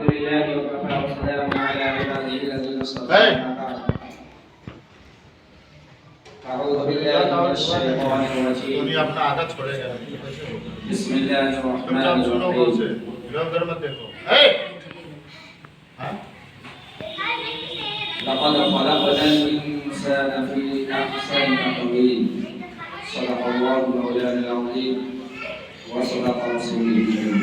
لله وكفى وسلام على عباده الذين اصطفى. أعوذ بالله من الشيطان الرجيم. بسم الله الرحمن الرحيم. لقد خلقنا الإنسان في أحسن تقويم. صدق الله مولانا العظيم وصدق رسوله الكريم.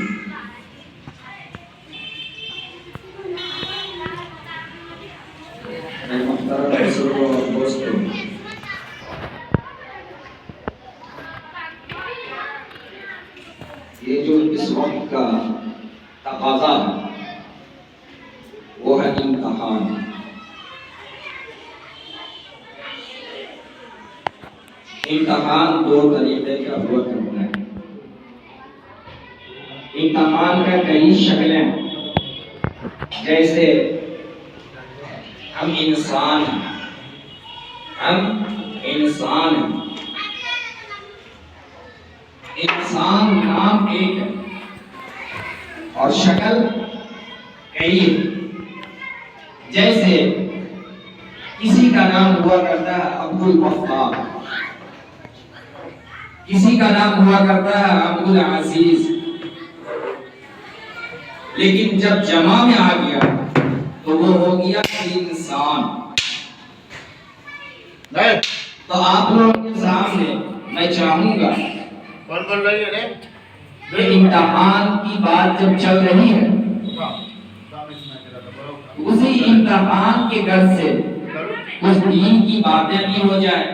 محترم بزرگوں اور دوستوں، یہ جو اس وقت کا تقاضا ہے وہ ہے امتحان. امتحان دو طریقے کا ہوا کرتا ہے. امتحان کا کئی شکلیں، جیسے ہم انسان ہیں. انسان نام ایک ہے اور شکل کئی ہے. جیسے کسی کا نام ہوا کرتا ہے عبد الوهاب، کسی کا نام ہوا کرتا ہے عبد العزیز، لیکن جب جمع میں آ گیا تو وہ ہو گیا انسان. تو آپ لوگوں کے سامنے میں چاہوں گا کہ امتحان کی بات جب چل رہی ہے، اسی امتحان کے غرض سے کچھ دین کی باتیں بھی ہو جائے،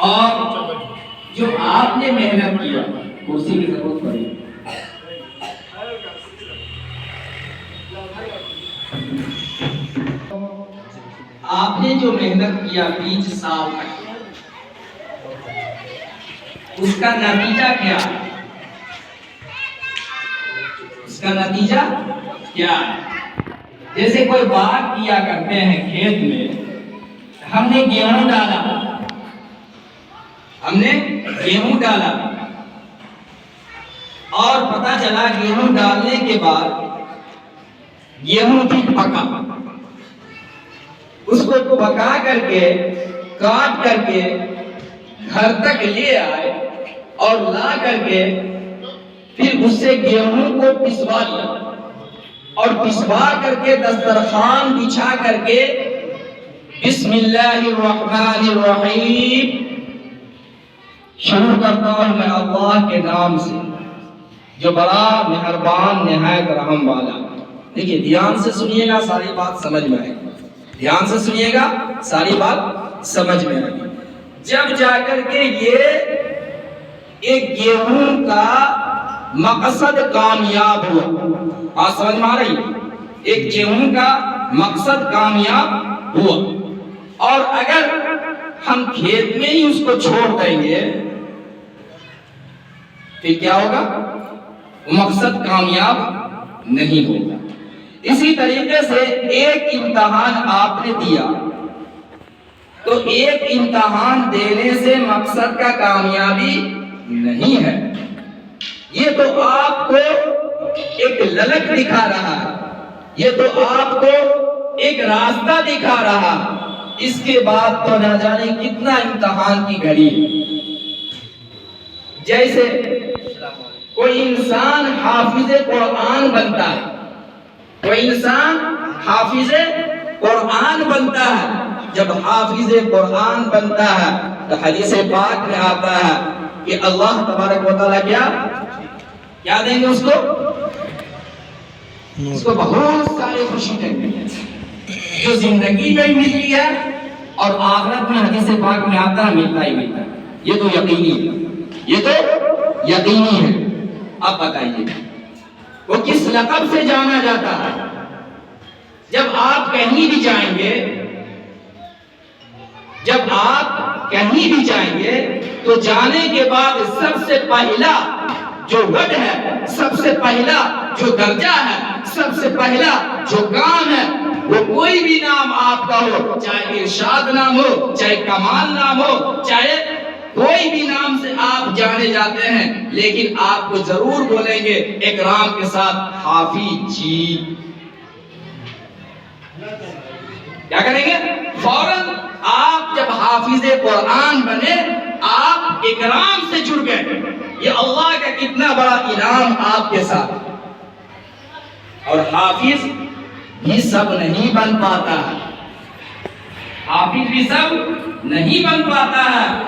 اور جو آپ نے محنت کیا کرسی کی ضرورت پڑی. آپ نے جو محنت کیا 20 سال تک، اس کا نتیجہ کیا؟ اس کا نتیجہ کیا؟ جیسے کوئی باغ کیا کرتے ہیں کھیت میں، ہم نے گیہوں ڈالا اور پتہ چلا گیہوں ڈالنے کے بعد گیہوں بھی پکا. اس کو پکا کر کے کاٹ کر کے گھر تک لے آئے اور لا کر کے پھر اس سے گیہوں کو پسوا لیا اور پسوا کر کے دسترخوان بچھا کر کے بسم اللہ الرحمن الرحیم شروع کرتا ہوں میں اللہ کے نام سے جو بڑا مہربان نہایت رحم والا. دیکھیے دھیان سے سنیے گا، ساری بات سمجھ میں آئے گی. دھیان سے سنیے گا، ساری بات سمجھ میں آئے گی. جب جا کر کے یہ ایک گیہوں کا مقصد کامیاب ہوا، آپ سمجھ میں آ رہی ہے؟ ایک گیہوں کا مقصد کامیاب ہوا، اور اگر ہم کھیت میں ہی اس کو چھوڑ دیں گے پھر کیا ہوگا؟ مقصد کامیاب نہیں ہوگا. اسی طریقے سے ایک امتحان آپ نے دیا تو ایک امتحان دینے سے مقصد کا کامیابی نہیں ہے. یہ تو آپ کو ایک للک دکھا رہا ہے، یہ تو آپ کو ایک راستہ دکھا رہا ہے. اس کے بعد تو نہ جانے کتنا امتحان کی گھڑی ہے. جیسے کوئی انسان حافظ قرآن بنتا ہے، کوئی انسان حافظ قرآن بنتا ہے. جب حافظ قرآن بنتا ہے تو حدیث پاک میں آتا ہے کہ اللہ تبارک و تعالیٰ کیا دیں گے اس کو بہت سارے خوشی دیں گے جو زندگی میں ملتی ہے اور آخرت میں حدیث پاک میں آتا ہے ملتا ہی ملتا ہے. یہ تو یقینی ہے، یہ تو یقینی ہے. اب بتائیے وہ کس لقب سے جانا جاتا ہے؟ جب آپ کہیں بھی جائیں گے، جب آپ کہیں بھی جائیں گے تو جانے کے بعد سب سے پہلا جو وڈ ہے، سب سے پہلا جو درجہ ہے، سب سے پہلا جو کام ہے، وہ کوئی بھی نام آپ کا ہو، چاہے ارشاد نام ہو، چاہے کمال نام ہو، چاہے کوئی بھی نام سے آپ جانے جاتے ہیں لیکن آپ کو ضرور بولیں گے اکرام کے ساتھ حافظ جی. کیا کریں گے؟ فوراً آپ جب حافظ قرآن بنے آپ اکرام سے جڑ گئے. یہ اللہ کا کتنا بڑا انعام آپ کے ساتھ. اور حافظ بھی سب نہیں بن پاتا ہے. حافظ بھی سب نہیں بن پاتا ہے.